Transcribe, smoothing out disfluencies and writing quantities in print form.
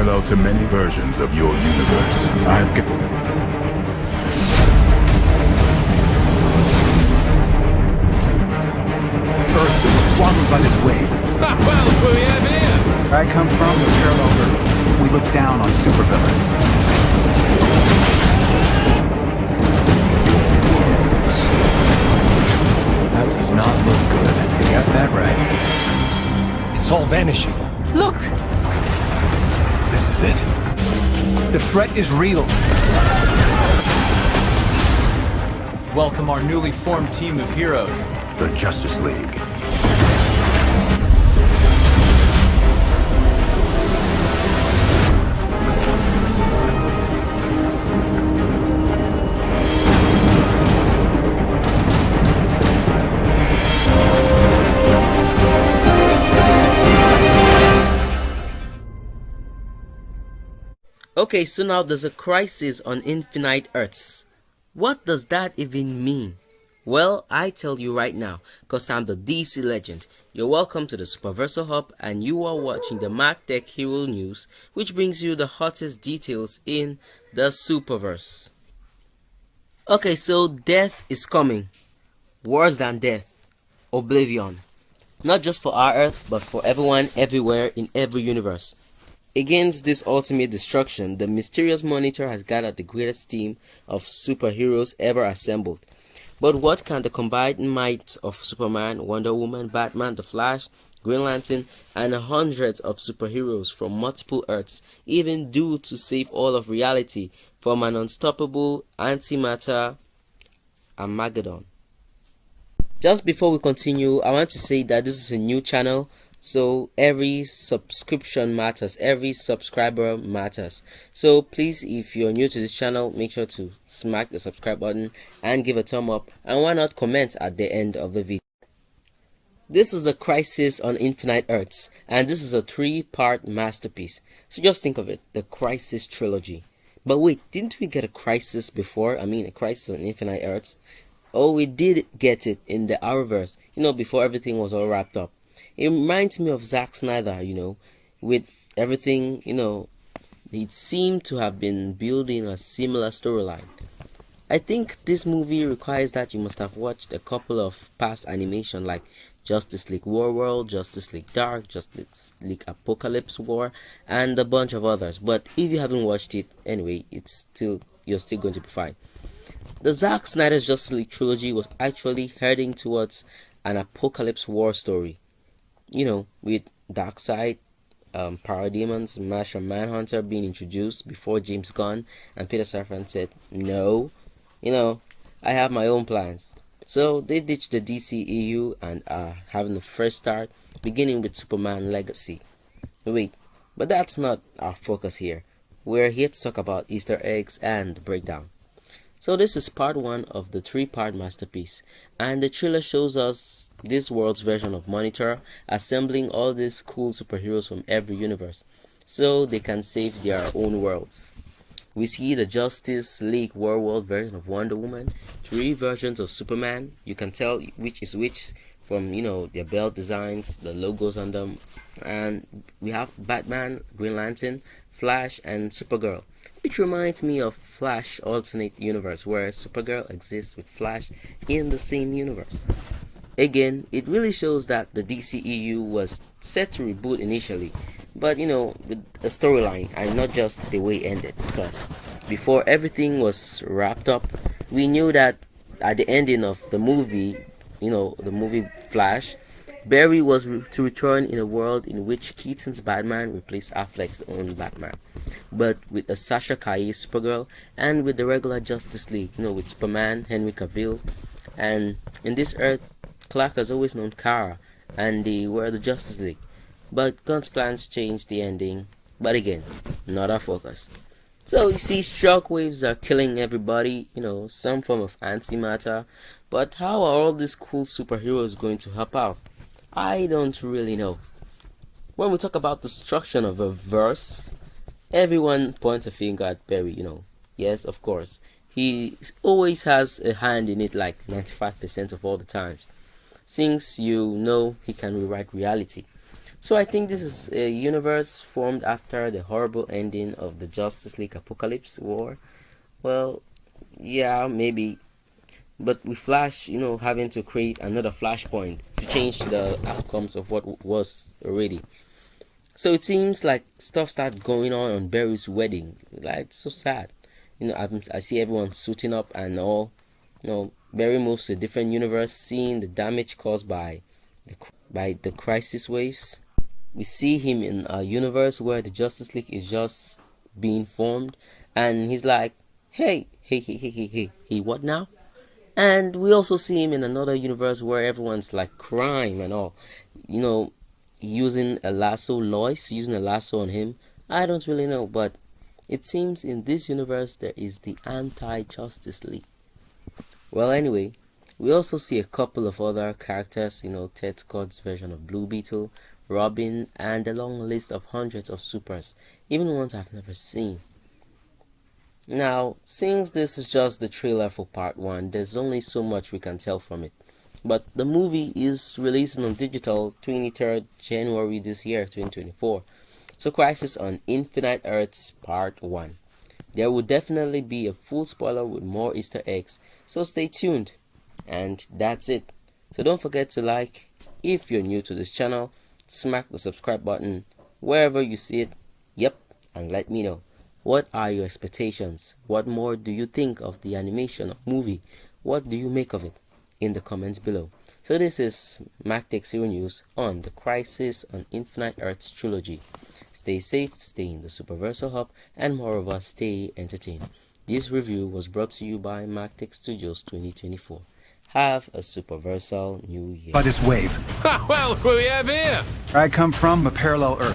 parallel to many versions of your universe. I've got... Earth is swallowed by this wave. Well, what do we have here? Where I come from, the parallel Earth, we look down on supervillains. That does not look good. You got that right. It's all vanishing. Look! This is it. The threat is real. Welcome our newly formed team of heroes. The Justice League. Okay, so now there's a crisis on Infinite Earths. What does that even mean? Well, I tell you right now, cause I'm the DC legend. You're welcome to the SUPERVERSAL Hub, and you are watching the MAC-TEC Hero News, which brings you the hottest details in the Superverse. Okay, so death is coming. Worse than death. Oblivion. Not just for our Earth, but for everyone, everywhere, in every universe. Against this ultimate destruction, the mysterious Monitor has gathered the greatest team of superheroes ever assembled. But what can the combined might of Superman, Wonder Woman, Batman, The Flash, Green Lantern, and hundreds of superheroes from multiple Earths even do to save all of reality from an unstoppable antimatter Armageddon? Just before we continue, I want to say that this is a new channel. So every subscription matters, every subscriber matters. So please, if you're new to this channel, make sure to smack the subscribe button and give a thumb up, and why not comment at the end of the video. This is the Crisis on Infinite Earths, and this is a 3-part masterpiece. So just think of it, the Crisis trilogy. But wait, didn't we get a Crisis before? I mean, a Crisis on Infinite Earths. Oh, we did get it in the Arrowverse, before everything was all wrapped up. It reminds me of Zack Snyder, with everything, it seemed to have been building a similar storyline. I think this movie requires that you must have watched a couple of past animation like Justice League War World, Justice League Dark, Justice League Apocalypse War, and a bunch of others. But if you haven't watched it, anyway, you're still going to be fine. The Zack Snyder's Justice League trilogy was actually heading towards an Apocalypse War story. With Darkseid, Parademons, Martian Manhunter being introduced before James Gunn and Peter Safran said, no, I have my own plans. So they ditched the DCEU and are having a fresh start, beginning with Superman Legacy. Wait, but that's not our focus here. We're here to talk about Easter eggs and the breakdown. So this is part 1 of the 3-part masterpiece, and the trailer shows us this world's version of Monitor assembling all these cool superheroes from every universe so they can save their own worlds. We see the Justice League World version of Wonder Woman, 3 versions of Superman. You can tell which is which from their belt designs, the logos on them, and we have Batman, Green Lantern, Flash, and Supergirl. Which reminds me of Flash alternate universe, where Supergirl exists with Flash in the same universe. Again, it really shows that the DCEU was set to reboot initially, but with a storyline and not just the way it ended. Because before everything was wrapped up, we knew that at the ending of the movie, the movie Flash, Barry was to return in a world in which Keaton's Batman replaced Affleck's own Batman, but with a Sasha Calle Supergirl and with the regular Justice League, with Superman, Henry Cavill, and in this Earth, Clark has always known Kara, and they were the Justice League. But Gunn's plans changed the ending, but again, not our focus. So you see, shockwaves are killing everybody, some form of antimatter, but how are all these cool superheroes going to help out? I don't really know. When we talk about destruction of a verse, everyone points a finger at Barry, Yes, of course. He always has a hand in it like 95% of all the times. Since he can rewrite reality. So I think this is a universe formed after the horrible ending of the Justice League Apocalypse War. Well, yeah, maybe. But with Flash, having to create another Flashpoint to change the outcomes of what was already. So it seems like stuff started going on Barry's wedding. Like, it's so sad. I see everyone suiting up and all. Barry moves to a different universe, seeing the damage caused by the crisis waves. We see him in a universe where the Justice League is just being formed, and he's like, hey, what now? And we also see him in another universe where everyone's like crime and all. Using a lasso, Lois using a lasso on him. I don't really know, but it seems in this universe there is the anti-Justice League. Well, anyway, we also see a couple of other characters, Ted Scott's version of Blue Beetle, Robin, and a long list of hundreds of supers, even ones I've never seen. Now, since this is just the trailer for part 1, there's only so much we can tell from it. But the movie is releasing on digital 23rd January this year, 2024. So Crisis on Infinite Earths Part 1. There will definitely be a full spoiler with more Easter eggs, so stay tuned. And that's it. So don't forget to like. If you're new to this channel, smack the subscribe button wherever you see it. Yep, and let me know. What are your expectations? What more do you think of the animation or movie? What do you make of it? In the comments below. So this is MAC-TEC Zero News on the Crisis on Infinite Earths trilogy. Stay safe, stay in the Superversal Hub, and moreover, stay entertained. This review was brought to you by MAC-TEC Studios 2024. Have a Superversal New Year. By this wave. Well, what do we have here? Where I come from, a parallel Earth.